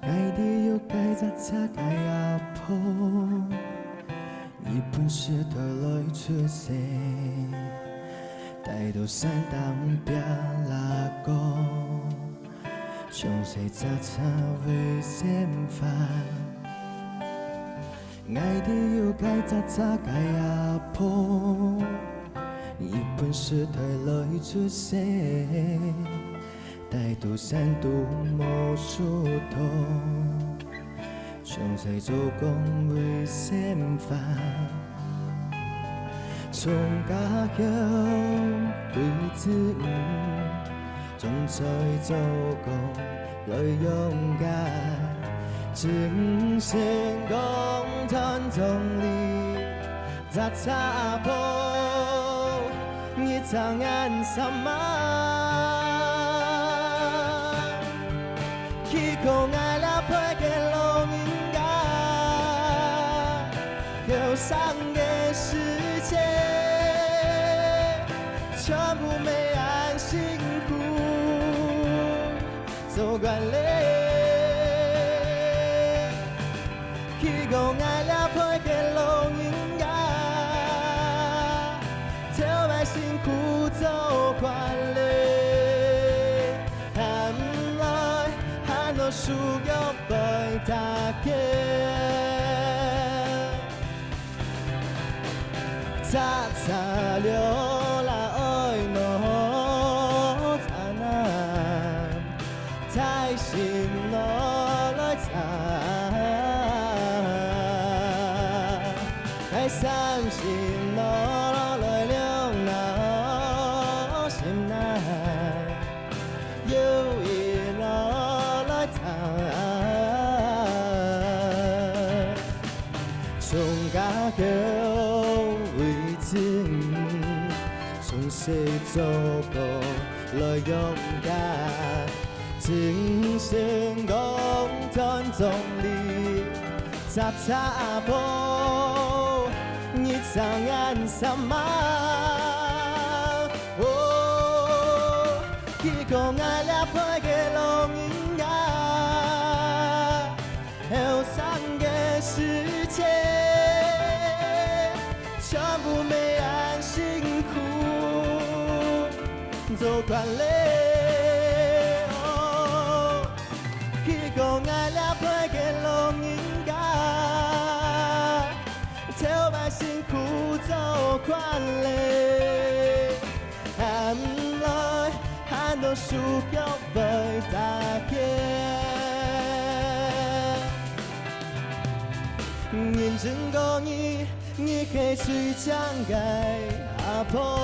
该地有该咋咋该阿婆，日本时代来出世，大道山当边拉歌，从细咋咋为先发。该地有该咋咋该阿婆，日本时代来出世。大道山都无数头，常在做工为先发，从家乡对子总在做工来勇敢，精神共同动力，咋咋破，你长安什么？可爱了配给龙应该忧伤的世界，全部没安辛苦走惯嘞。可爱了配给龙应该就把辛苦走惯嘞。需要被打开，咋咋流来诺咋难，太心落来咋，太伤心落来了那心难，有一落。从家乡为子，从细做过来勇敢，精神共同动力，咋咋破，你长安什么？哦，一个爱了配给龙应该。忧伤的世界，全部没安辛苦走惯嘞。哦，一个爱了配给龙应该，就把辛苦走惯嘞。喊来喊到需要被打开。认真过你，你可以去讲解阿婆。